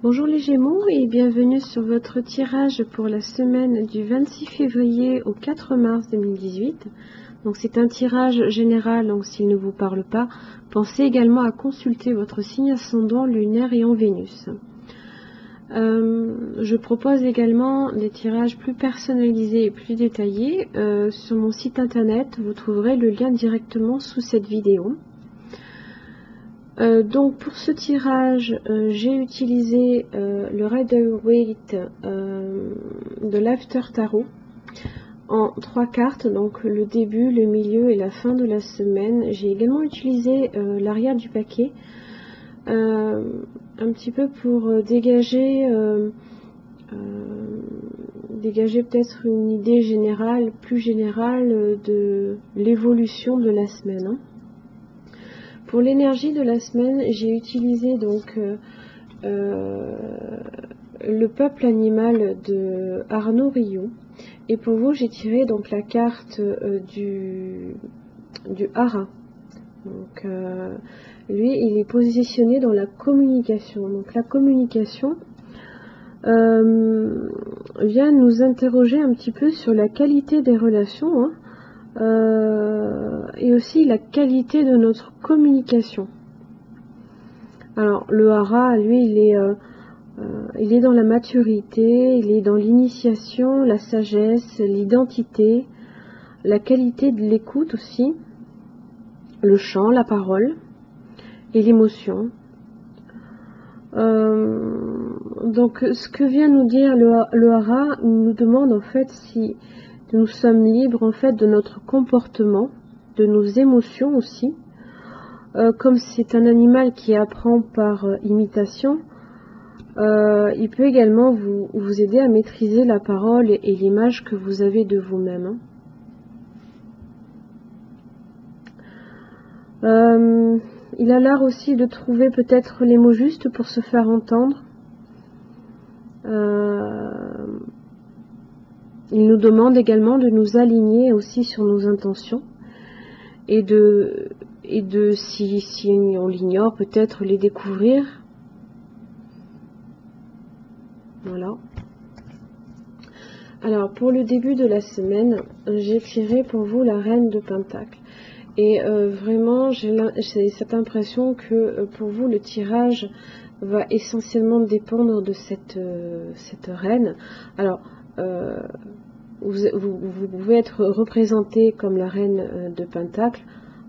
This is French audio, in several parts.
Bonjour les Gémeaux et bienvenue sur votre tirage pour la semaine du 26 février au 4 mars 2018. Donc c'est un tirage général, donc s'il ne vous parle pas, pensez également à consulter votre signe ascendant lunaire et en Vénus. Je propose également des tirages plus personnalisés et plus détaillés. Sur mon site internet, vous trouverez le lien directement sous cette vidéo. Donc pour ce tirage, j'ai utilisé le Rider-Waite de l'After Tarot en 3 cartes, donc le début, le milieu et la fin de la semaine. J'ai également utilisé l'arrière du paquet un petit peu pour dégager peut-être une idée générale, plus générale de l'évolution de la semaine, hein. Pour l'énergie de la semaine, j'ai utilisé donc le peuple animal de Arnaud Rio. Et pour vous, j'ai tiré donc la carte du Hara. Donc lui, il est positionné dans la communication. Donc la communication vient nous interroger un petit peu sur la qualité des relations, hein. Et aussi la qualité de notre communication. Alors le Hara, lui, il est dans la maturité, il est dans l'initiation, la sagesse, l'identité, la qualité de l'écoute aussi, le chant, la parole et l'émotion. Donc ce que vient nous dire le Hara nous demande en fait si nous sommes libres en fait de notre comportement, de nos émotions aussi. Comme c'est un animal qui apprend par imitation, il peut également vous aider à maîtriser la parole et l'image que vous avez de vous-même, hein. Il a l'art aussi de trouver peut-être les mots justes pour se faire entendre. Il nous demande également de nous aligner aussi sur nos intentions et si on l'ignore, peut-être les découvrir. Voilà. Alors pour le début de la semaine, j'ai tiré pour vous la Reine de Pentacle. Et vraiment, j'ai cette impression que pour vous, le tirage va essentiellement dépendre de cette reine. Alors, vous pouvez être représenté comme la Reine de Pentacle.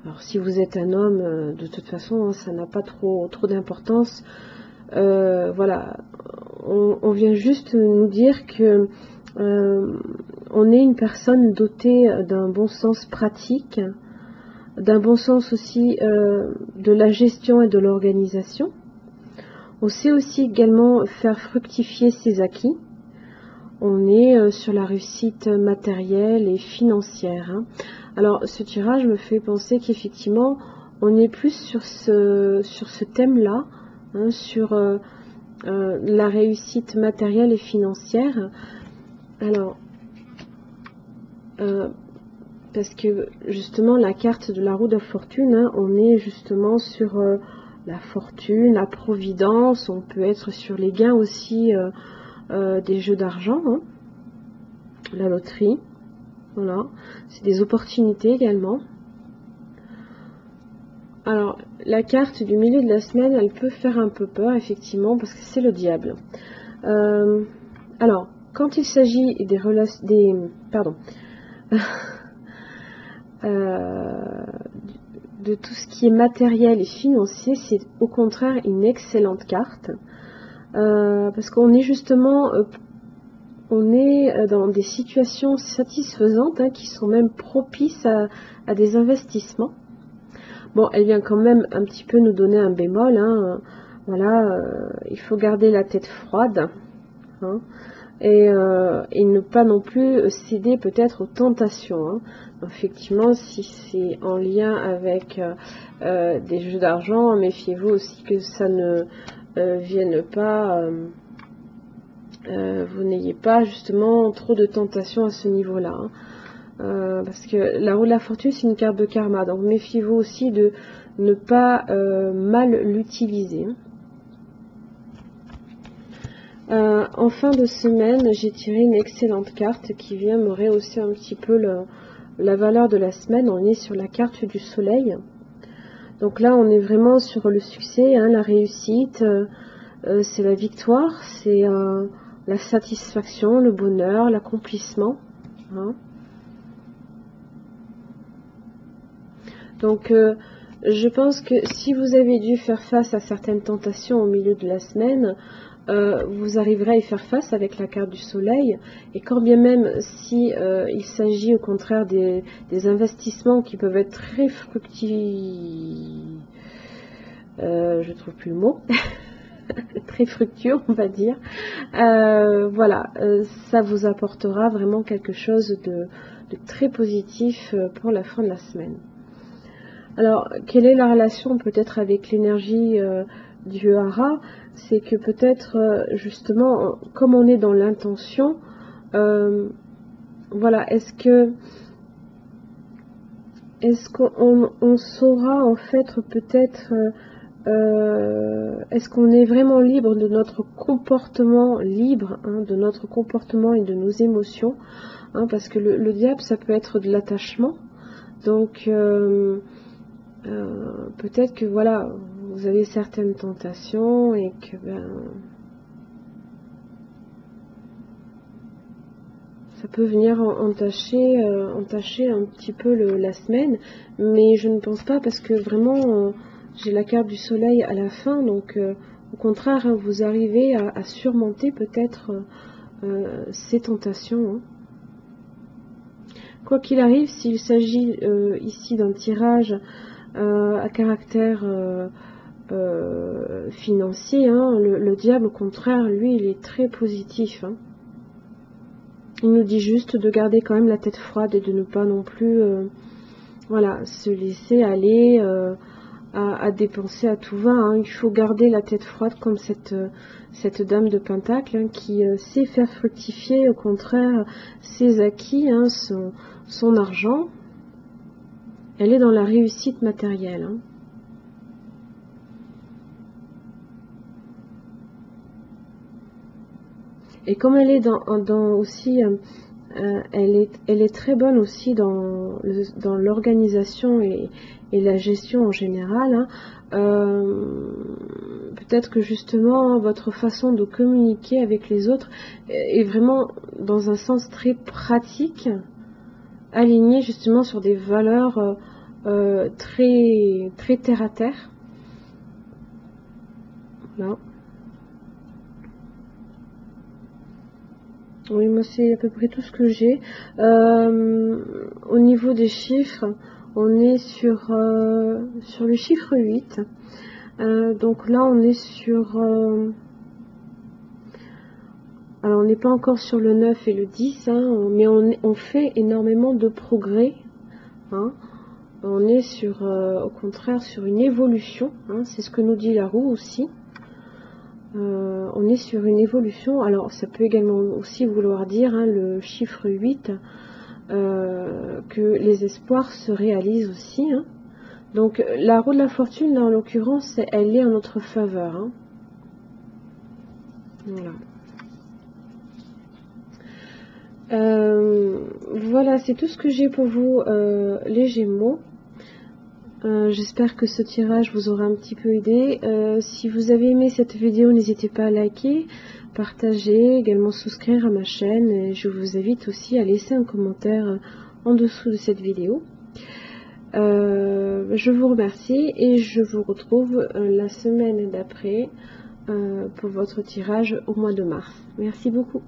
Alors, si vous êtes un homme, de toute façon, hein, ça n'a pas trop d'importance. Voilà, on vient juste nous dire que on est une personne dotée d'un bon sens pratique, d'un bon sens aussi de la gestion et de l'organisation. On sait aussi également faire fructifier ses acquis. On est sur la réussite matérielle et financière, hein. Alors ce tirage me fait penser qu'effectivement on est plus sur ce thème-là, hein, sur la réussite matérielle et financière. Alors parce que justement la carte de la roue de la fortune, hein, on est justement sur la fortune, la providence, on peut être sur les gains aussi des jeux d'argent, hein, la loterie, voilà, c'est des opportunités également. Alors la carte du milieu de la semaine, elle peut faire un peu peur effectivement parce que c'est le diable. Alors quand il s'agit de tout ce qui est matériel et financier, c'est au contraire une excellente carte, parce qu'on est justement dans des situations satisfaisantes, hein, qui sont même propices à des investissements. Bon, elle vient quand même un petit peu nous donner un bémol, hein, voilà, il faut garder la tête froide, hein, et ne pas non plus céder peut-être aux tentations, hein. Effectivement, si c'est en lien avec des jeux d'argent, méfiez-vous aussi que ça ne vienne pas, vous n'ayez pas justement trop de tentations à ce niveau-là, hein. Parce que la roue de la fortune, c'est une carte de karma, donc méfiez-vous aussi de ne pas mal l'utiliser. En fin de semaine, j'ai tiré une excellente carte qui vient me rehausser un petit peu la valeur de la semaine. On est sur la carte du soleil. Donc là, on est vraiment sur le succès, hein, la réussite, c'est la victoire, c'est la satisfaction, le bonheur, l'accomplissement. Hein. Donc, je pense que si vous avez dû faire face à certaines tentations au milieu de la semaine, vous arriverez à y faire face avec la carte du soleil. Et quand bien même si il s'agit au contraire des investissements qui peuvent être très fructifs, je trouve plus le mot, très fructueux on va dire, voilà, ça vous apportera vraiment quelque chose de très positif pour la fin de la semaine. Alors, quelle est la relation peut-être avec l'énergie du hara? C'est que peut-être, justement, comme on est dans l'intention, voilà, est-ce qu'on saura en fait peut-être, est-ce qu'on est vraiment libre de notre comportement, libre hein, de notre comportement et de nos émotions, hein, parce que le diable, ça peut être de l'attachement, donc peut-être que voilà, vous avez certaines tentations et que ça peut venir entacher un petit peu la semaine, mais je ne pense pas parce que vraiment j'ai la carte du soleil à la fin, donc au contraire, hein, vous arrivez à surmonter peut-être ces tentations. Hein. Quoi qu'il arrive, s'il s'agit ici d'un tirage à caractère financier, hein, le diable au contraire, lui, il est très positif. Hein. Il nous dit juste de garder quand même la tête froide et de ne pas non plus voilà, se laisser aller à dépenser à tout va. Hein. Il faut garder la tête froide comme cette dame de Pentacle hein, qui sait faire fructifier au contraire ses acquis, hein, son argent. Elle est dans la réussite matérielle. Hein. Et comme elle est dans aussi, elle est très bonne aussi dans l'organisation et la gestion en général. Hein. Peut-être que justement votre façon de communiquer avec les autres est vraiment dans un sens très pratique, alignée justement sur des valeurs très très terre à terre. Là. Oui, moi c'est à peu près tout ce que j'ai. Au niveau des chiffres, on est sur le chiffre 8. Donc là on est sur... alors on n'est pas encore sur le 9 et le 10, hein, mais on fait énormément de progrès. Hein. On est sur, au contraire sur une évolution. Hein, c'est ce que nous dit la roue aussi. On est sur une évolution. Alors ça peut également aussi vouloir dire hein, le chiffre 8 que les espoirs se réalisent aussi. Hein. Donc la roue de la fortune là en l'occurrence elle est en notre faveur. Hein. Voilà. Voilà, c'est tout ce que j'ai pour vous les Gémeaux. J'espère que ce tirage vous aura un petit peu aidé. Si vous avez aimé cette vidéo, n'hésitez pas à liker, partager, également souscrire à ma chaîne. Et je vous invite aussi à laisser un commentaire en dessous de cette vidéo. Je vous remercie et je vous retrouve la semaine d'après pour votre tirage au mois de mars. Merci beaucoup.